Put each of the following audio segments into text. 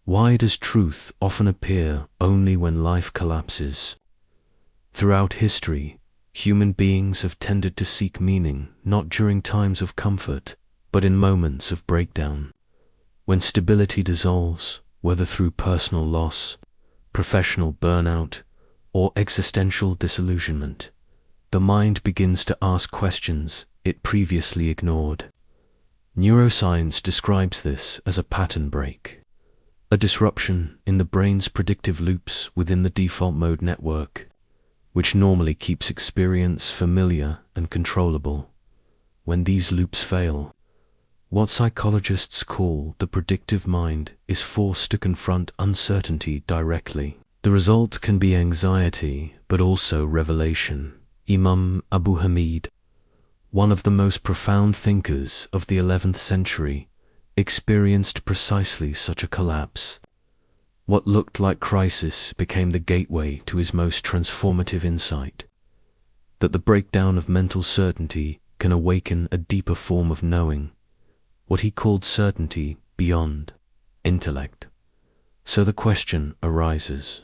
Why does truth often appear only when life collapses? Throughout history, human beings have tended to seek meaning not during times of comfort, but in moments of breakdown. When stability dissolves, whether through personal loss, professional burnout, or existential disillusionment, the mind begins to ask questions it previously ignored. Neuroscience describes this as a pattern break, a disruption in the brain's predictive loops within the default mode network, which normally keeps experience familiar and controllable. When these loops fail, what psychologists call the predictive mind is forced to confront uncertainty directly. The result can be anxiety, but also revelation. Imam Abu Hamid, one of the most profound thinkers of the 11th century, experienced precisely such a collapse. What looked like crisis became the gateway to his most transformative insight, that the breakdown of mental certainty can awaken a deeper form of knowing, what he called certainty beyond intellect. So the question arises,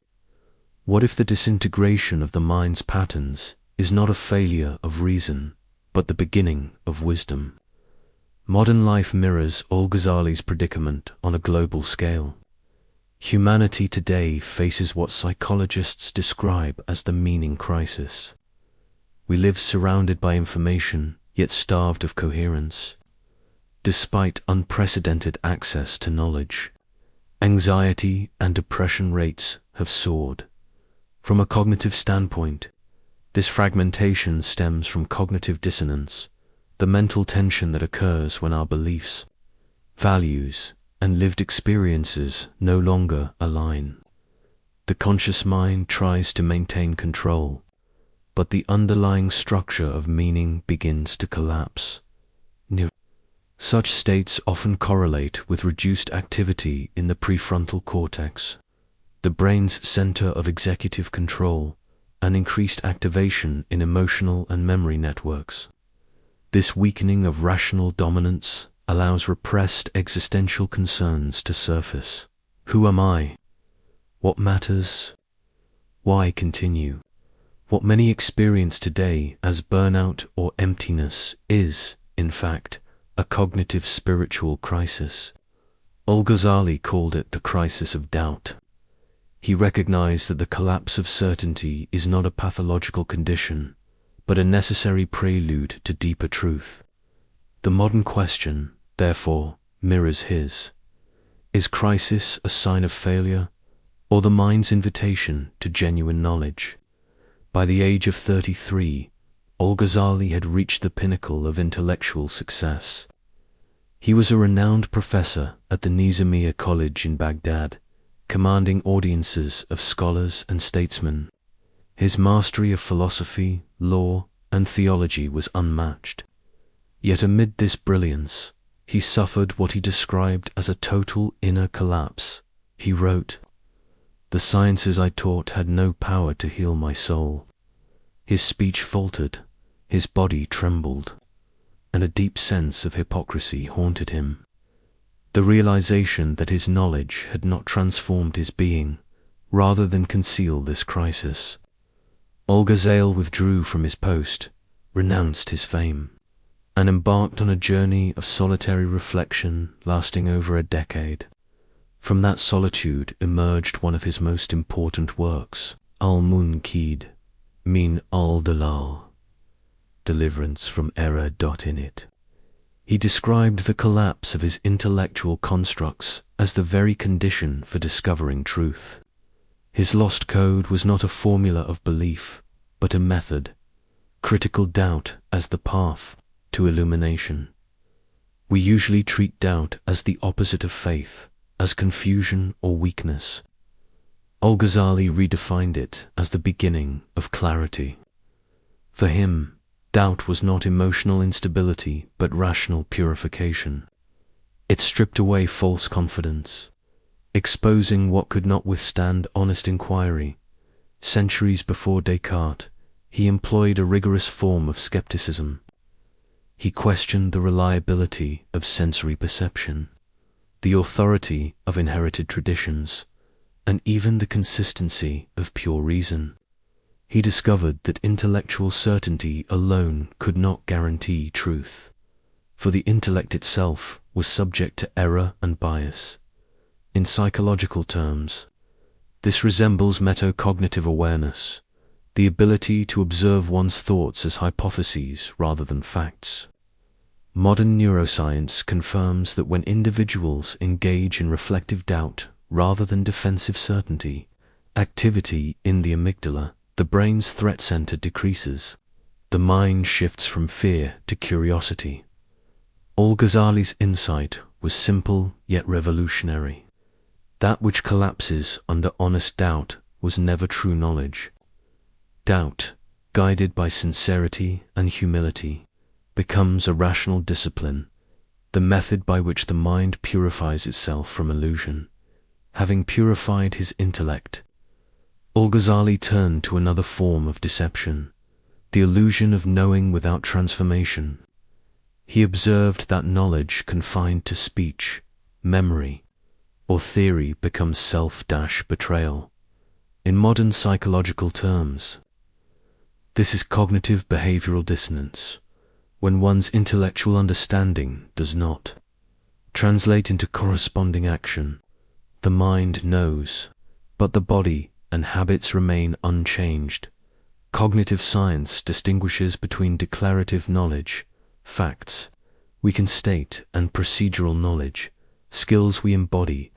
what if the disintegration of the mind's patterns is not a failure of reason, but the beginning of wisdom? Modern life mirrors Al-Ghazali's predicament on a global scale. Humanity today faces what psychologists describe as the meaning crisis. We live surrounded by information, yet starved of coherence. Despite unprecedented access to knowledge, anxiety and depression rates have soared. From a cognitive standpoint, this fragmentation stems from cognitive dissonance, the mental tension that occurs when our beliefs, values, and lived experiences no longer align. The conscious mind tries to maintain control, but the underlying structure of meaning begins to collapse. Such states often correlate with reduced activity in the prefrontal cortex, the brain's center of executive control, and increased activation in emotional and memory networks. This weakening of rational dominance allows repressed existential concerns to surface. Who am I? What matters? Why continue? What many experience today as burnout or emptiness is, in fact, a cognitive spiritual crisis. Al-Ghazali called it the crisis of doubt. He recognized that the collapse of certainty is not a pathological condition, but a necessary prelude to deeper truth. The modern question, therefore, mirrors his. Is crisis a sign of failure, or the mind's invitation to genuine knowledge? By the age of 33, Al-Ghazali had reached the pinnacle of intellectual success. He was a renowned professor at the Nizamiya College in Baghdad, commanding audiences of scholars and statesmen. His mastery of philosophy, law, and theology was unmatched. Yet amid this brilliance, he suffered what he described as a total inner collapse. He wrote, "The sciences I taught had no power to heal my soul." His speech faltered, his body trembled, and a deep sense of hypocrisy haunted him. The realization that his knowledge had not transformed his being, rather than conceal this crisis. Al-Ghazali withdrew from his post, renounced his fame, and embarked on a journey of solitary reflection lasting over a decade. From that solitude emerged one of his most important works, Al-Munqidh, Min al-Dalal, Deliverance from Error. In it, he described the collapse of his intellectual constructs as the very condition for discovering truth. His lost code was not a formula of belief, but a method, critical doubt as the path to illumination. We usually treat doubt as the opposite of faith, as confusion or weakness. Al-Ghazali redefined it as the beginning of clarity. For him, doubt was not emotional instability, but rational purification. It stripped away false confidence, exposing what could not withstand honest inquiry. Centuries before Descartes, he employed a rigorous form of skepticism. He questioned the reliability of sensory perception, the authority of inherited traditions, and even the consistency of pure reason. He discovered that intellectual certainty alone could not guarantee truth, for the intellect itself was subject to error and bias. In psychological terms, this resembles metacognitive awareness, the ability to observe one's thoughts as hypotheses rather than facts. Modern neuroscience confirms that when individuals engage in reflective doubt rather than defensive certainty, activity in the amygdala, the brain's threat center, decreases. The mind shifts from fear to curiosity. Al-Ghazali's insight was simple yet revolutionary. That which collapses under honest doubt was never true knowledge. Doubt, guided by sincerity and humility, becomes a rational discipline, the method by which the mind purifies itself from illusion. Having purified his intellect, Al-Ghazali turned to another form of deception, the illusion of knowing without transformation. He observed that knowledge confined to speech, memory, or theory becomes self-betrayal. In modern psychological terms, this is cognitive behavioral dissonance, when one's intellectual understanding does not translate into corresponding action. The mind knows, but the body and habits remain unchanged. Cognitive science distinguishes between declarative knowledge, facts we can state, and procedural knowledge, skills we embody.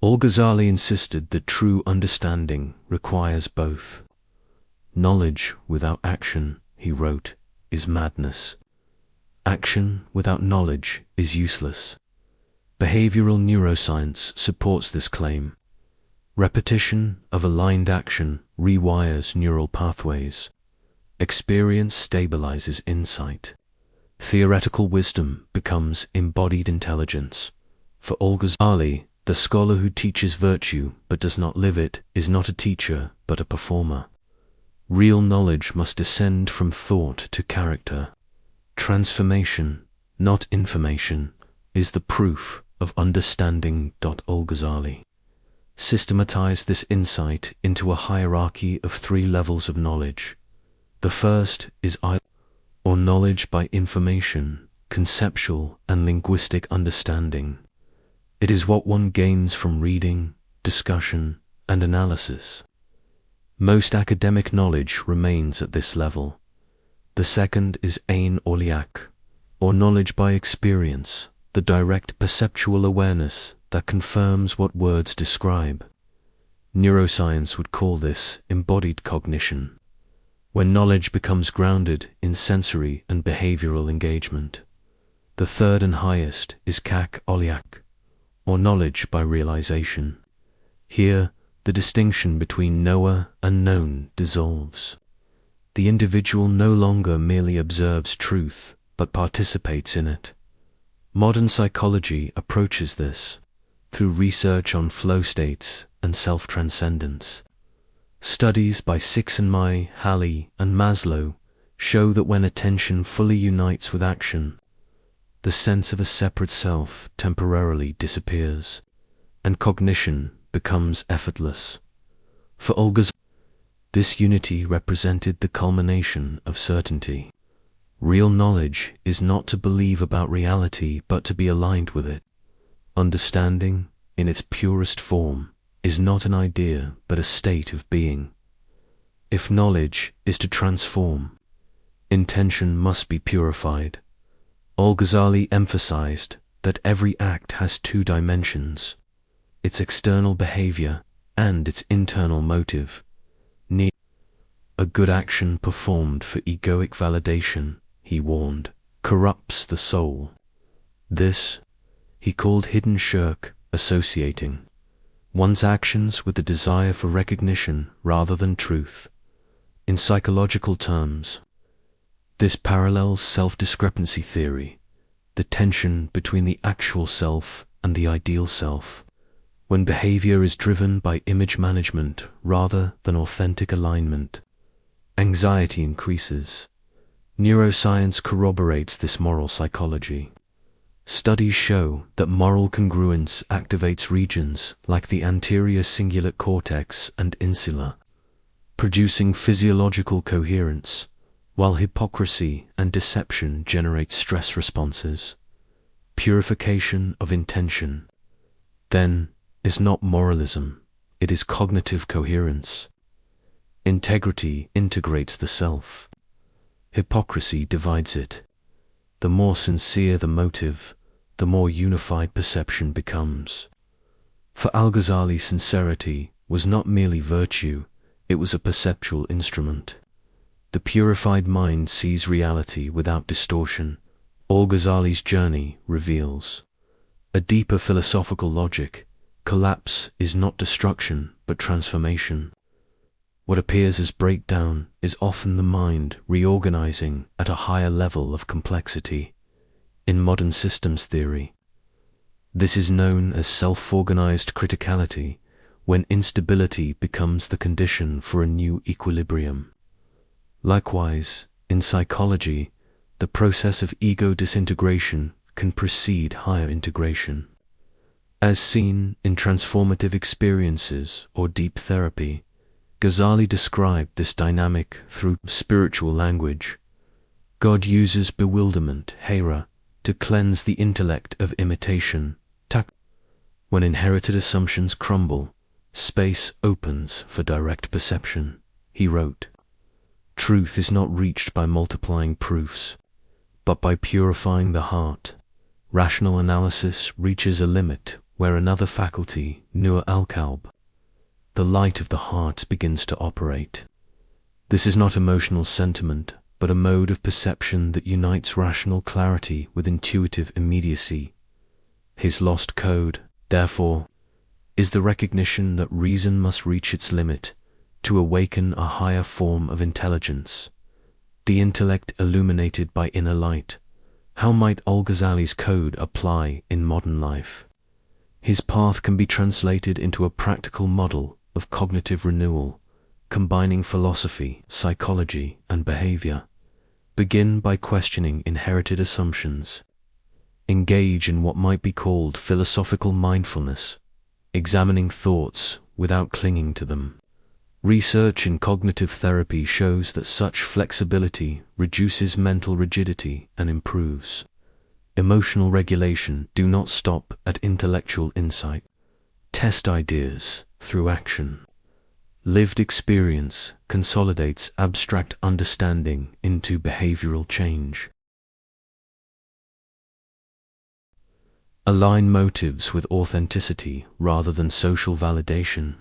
Al-Ghazali insisted that true understanding requires both. Knowledge without action, he wrote, is madness. Action without knowledge is useless. Behavioral neuroscience supports this claim. Repetition of aligned action rewires neural pathways. Experience stabilizes insight. Theoretical wisdom becomes embodied intelligence. For Al-Ghazali, the scholar who teaches virtue but does not live it is not a teacher but a performer. Real knowledge must descend from thought to character. Transformation, not information, is the proof of understanding. Al-Ghazali systematized this insight into a hierarchy of 3 levels of knowledge. The first is or knowledge by information, conceptual and linguistic understanding. It is what one gains from reading, discussion, and analysis. Most academic knowledge remains at this level. The second is Ain or Liak, or knowledge by experience, the direct perceptual awareness that confirms what words describe. Neuroscience would call this embodied cognition, when knowledge becomes grounded in sensory and behavioral engagement. The third and highest is Kak Oliak, or knowledge by realization. Here, the distinction between knower and known dissolves. The individual no longer merely observes truth, but participates in it. Modern psychology approaches this through research on flow states and self-transcendence. Studies by Csikszentmihalyi, Halley, and Maslow show that when attention fully unites with action, the sense of a separate self temporarily disappears, and cognition becomes effortless. For Al-Ghazali, this unity represented the culmination of certainty. Real knowledge is not to believe about reality, but to be aligned with it. Understanding, in its purest form, is not an idea, but a state of being. If knowledge is to transform, intention must be purified. Al-Ghazali emphasized that every act has 2 dimensions, its external behavior and its internal motive. A good action performed for egoic validation, he warned, corrupts the soul. This, he called hidden shirk, associating one's actions with the desire for recognition rather than truth. In psychological terms, this parallels self-discrepancy theory, the tension between the actual self and the ideal self. When behavior is driven by image management rather than authentic alignment, anxiety increases. Neuroscience corroborates this moral psychology. Studies show that moral congruence activates regions like the anterior cingulate cortex and insula, producing physiological coherence, while hypocrisy and deception generate stress responses. Purification of intention, then, is not moralism, it is cognitive coherence. Integrity integrates the self. Hypocrisy divides it. The more sincere the motive, the more unified perception becomes. For Al-Ghazali, sincerity was not merely virtue, it was a perceptual instrument. The purified mind sees reality without distortion. Al-Ghazali's journey reveals a deeper philosophical logic. Collapse is not destruction, but transformation. What appears as breakdown is often the mind reorganizing at a higher level of complexity. In modern systems theory, this is known as self-organized criticality, when instability becomes the condition for a new equilibrium. Likewise, in psychology, the process of ego disintegration can precede higher integration. As seen in transformative experiences or deep therapy, Ghazali described this dynamic through spiritual language. God uses bewilderment, hera, to cleanse the intellect of imitation, tak. When inherited assumptions crumble, space opens for direct perception. He wrote, "Truth is not reached by multiplying proofs, but by purifying the heart. Rational analysis reaches a limit where another faculty, nur al-qalb, the light of the heart, begins to operate. This is not emotional sentiment, but a mode of perception that unites rational clarity with intuitive immediacy. His lost code, therefore, is the recognition that reason must reach its limit to awaken a higher form of intelligence, the intellect illuminated by inner light. How might Al-Ghazali's code apply in modern life? His path can be translated into a practical model of cognitive renewal, combining philosophy, psychology, and behavior. Begin by questioning inherited assumptions. Engage in what might be called philosophical mindfulness, examining thoughts without clinging to them. Research in cognitive therapy shows that such flexibility reduces mental rigidity and improves emotional regulation. Do not stop at intellectual insight. Test ideas through action. Lived experience consolidates abstract understanding into behavioral change. Align motives with authenticity rather than social validation.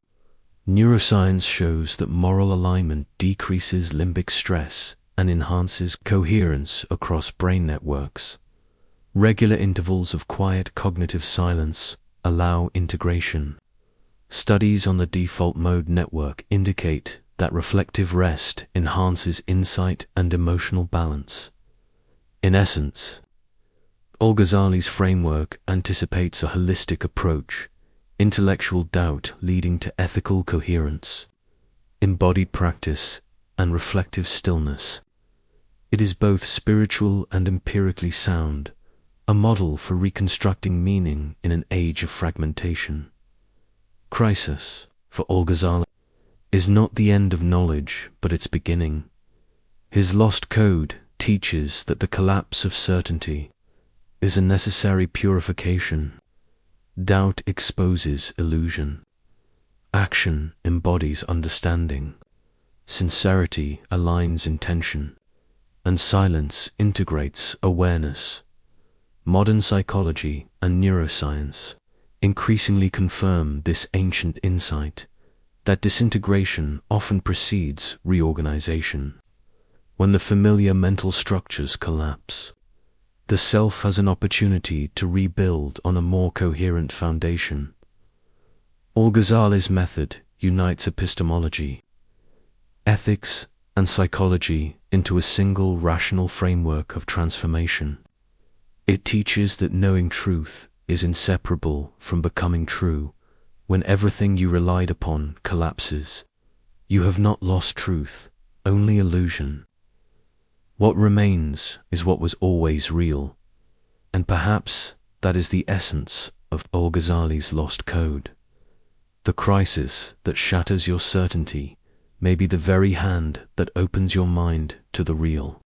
Neuroscience shows that moral alignment decreases limbic stress and enhances coherence across brain networks. Regular intervals of quiet cognitive silence allow integration. Studies on the default mode network indicate that reflective rest enhances insight and emotional balance. In essence, Al-Ghazali's framework anticipates a holistic approach, intellectual doubt leading to ethical coherence, embodied practice, and reflective stillness. It is both spiritual and empirically sound, a model for reconstructing meaning in an age of fragmentation. Crisis, for Al-Ghazali, is not the end of knowledge, but its beginning. His lost code teaches that the collapse of certainty is a necessary purification. Doubt exposes illusion. Action embodies understanding. Sincerity aligns intention. And silence integrates awareness. Modern psychology and neuroscience increasingly confirm this ancient insight, that disintegration often precedes reorganization. When the familiar mental structures collapse, the self has an opportunity to rebuild on a more coherent foundation. Al-Ghazali's method unites epistemology, ethics, and psychology into a single rational framework of transformation. It teaches that knowing truth is inseparable from becoming true. When everything you relied upon collapses, you have not lost truth, only illusion. What remains is what was always real, And perhaps that is the essence of Al-Ghazali's Lost Code. The crisis that shatters your certainty may be the very hand that opens your mind to the real.